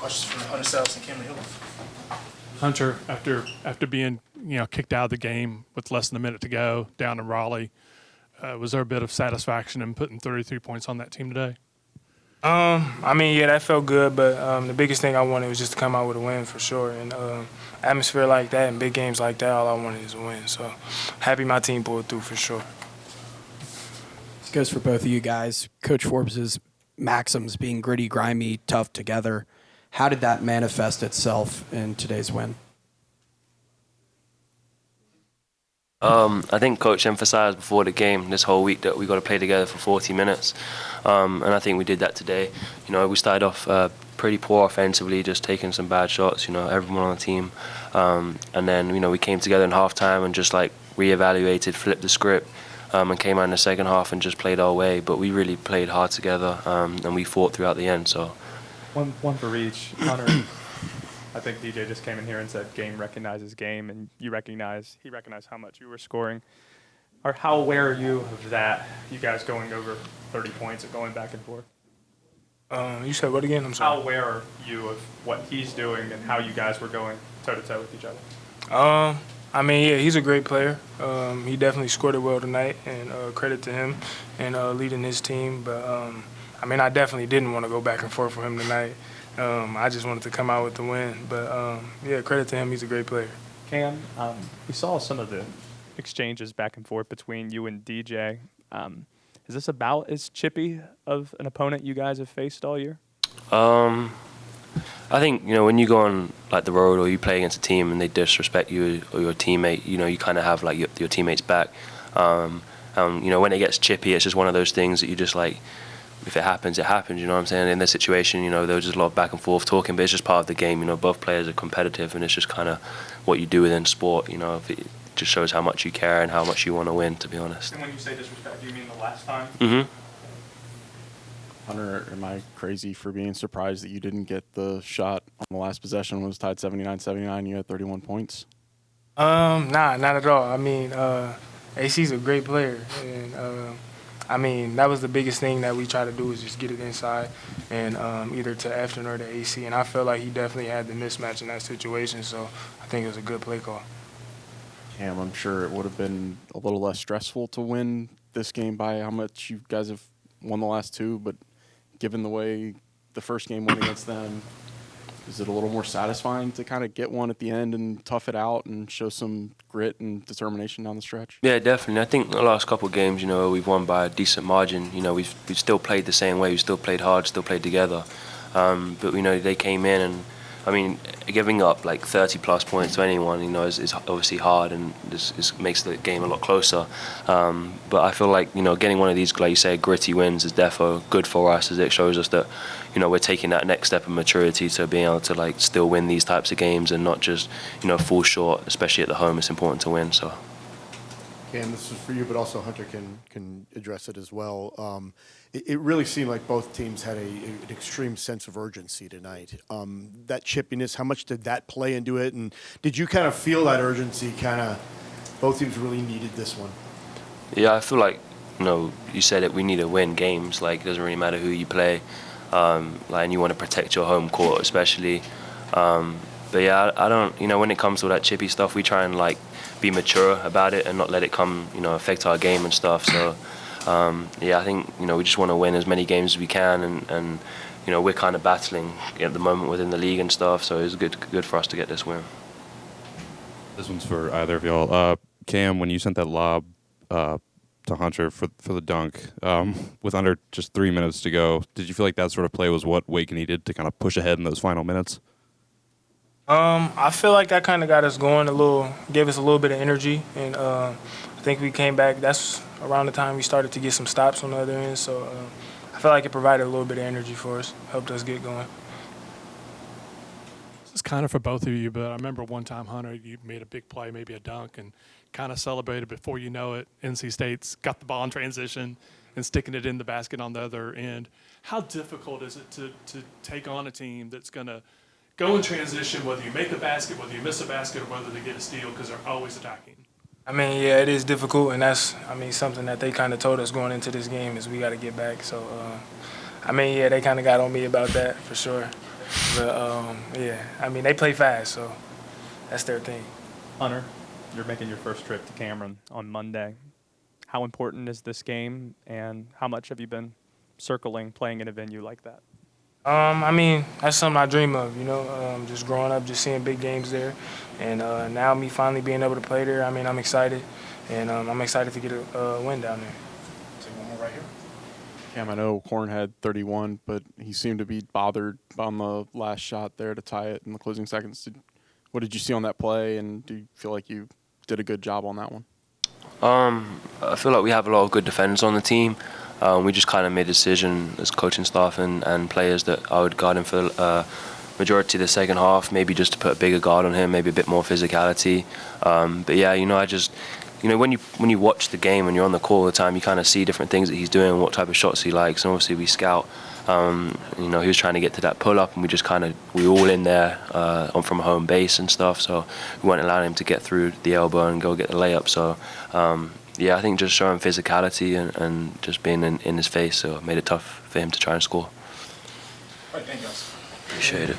Questions from Hunter Sallis and Cameron Hildreth. Hunter, after being kicked out of the game with less than a minute to go down in Raleigh, was there a bit of satisfaction in putting 33 points on that team today? Yeah, that felt good, but the biggest thing I wanted was just to come out with a win for sure. And atmosphere like that and big games like that, all I wanted is a win. So happy my team pulled through for sure. This goes for both of you guys. Coach Forbes's maxims being gritty, grimy, tough together. How did that manifest itself in today's win? I think Coach emphasised before the game this whole week that we got to play together for 40 minutes, and I think we did that today. We started off pretty poor offensively, just taking some bad shots. Everyone on the team, and then we came together in halftime and just reevaluated, flipped the script, and came out in the second half and just played our way. But we really played hard together, and we fought throughout the end. So one for each. Hunter, I think DJ just came in here and said game recognizes game, and he recognized how much you were scoring. Or how aware are you of that, you guys going over 30 points and going back and forth? You said what again? I'm sorry. How aware are you of what he's doing and how you guys were going toe-to-toe with each other? Yeah, he's a great player. He definitely scored it well tonight, and credit to him and leading his team. But, I definitely didn't want to go back and forth with him tonight. I just wanted to come out with the win. But, credit to him. He's a great player. Cam, we saw some of the exchanges back and forth between you and DJ. Is this about as chippy of an opponent you guys have faced all year? I think when you go on the road or you play against a team and they disrespect you or your teammate, you kind of have your teammates back. When it gets chippy, it's just one of those things that you just if it happens, it happens. You know what I'm saying? In this situation, there was just a lot of back and forth talking, but it's just part of the game. Both players are competitive, and it's just kind of what you do within sport. If it just shows how much you care and how much you want to win, to be honest. And when you say disrespect, do you mean the last time? Mm-hmm. Hunter, am I crazy for being surprised that you didn't get the shot on the last possession when it was tied 79-79? You had 31 points. Nah, not at all. AC's a great player, and that was the biggest thing that we try to do is just get it inside and either to Efton or to AC. And I felt like he definitely had the mismatch in that situation, so I think it was a good play call. Cam, I'm sure it would have been a little less stressful to win this game by how much you guys have won the last two, but given the way the first game went against them, is it a little more satisfying to kind of get one at the end and tough it out and show some grit and determination down the stretch? Yeah, definitely. I think the last couple of games, we've won by a decent margin. We've still played the same way. We still played hard, still played together. But they came in and, giving up 30-plus points to anyone, is obviously hard and makes the game a lot closer. But I feel getting one of these, like you say, gritty wins is defo good for us, as it shows us that, we're taking that next step of maturity to being able to still win these types of games and not just, fall short, especially at the home. It's important to win. So. Cam, this is for you, but also Hunter can address it as well. It really seemed like both teams had an extreme sense of urgency tonight. That chippiness, how much did that play into it? And did you kind of feel that urgency both teams really needed this one? Yeah, I feel you said it, we need to win games. It doesn't really matter who you play. And you want to protect your home court especially. But yeah, I don't, when it comes to all that chippy stuff, we try and be mature about it and not let it come, affect our game and stuff. So, I think, we just want to win as many games as we can, and we're kind of battling at the moment within the league and stuff. So it's good for us to get this win. This one's for either of y'all. Cam, when you sent that lob to Hunter for the dunk, with under just 3 minutes to go, did you feel like that sort of play was what Wake needed to kind of push ahead in those final minutes? I feel like that kind of got us going gave us a little bit of energy, and I think we came back. That's around the time we started to get some stops on the other end, so I feel like it provided a little bit of energy for us, helped us get going. This is kind of for both of you, but I remember one time, Hunter, you made a big play, maybe a dunk, and kind of celebrated before you know it. NC State's got the ball in transition and sticking it in the basket on the other end. How difficult is it to take on a team that's going to go in transition, whether you make a basket, whether you miss a basket, or whether they get a steal, because they're always attacking? Yeah, it is difficult, and that's, something that they kind of told us going into this game is we got to get back. So, they kind of got on me about that for sure. But yeah, I mean they play fast, so that's their thing. Hunter, you're making your first trip to Cameron on Monday. How important is this game, and how much have you been circling playing in a venue like that? I mean, that's something I dream of, just growing up, just seeing big games there. And now me finally being able to play there, I mean, I'm excited. And I'm excited to get a win down there. Take one more right here. Cam, I know Korn had 31, but he seemed to be bothered on the last shot there to tie it in the closing seconds. What did you see on that play, and do you feel like you did a good job on that one? I feel like we have a lot of good defenders on the team. We just kind of made a decision as coaching staff and players that I would guard him for majority of the second half, maybe just to put a bigger guard on him, maybe a bit more physicality. But yeah, I just, when you watch the game and you're on the court all the time, you kind of see different things that he's doing, what type of shots he likes, and obviously we scout. He was trying to get to that pull-up, and we were all in there from home base and stuff, so we weren't allowing him to get through the elbow and go get the layup. So yeah, I think just showing physicality and just being in his face, so it made it tough for him to try and score. All right, thank you guys. Appreciate it.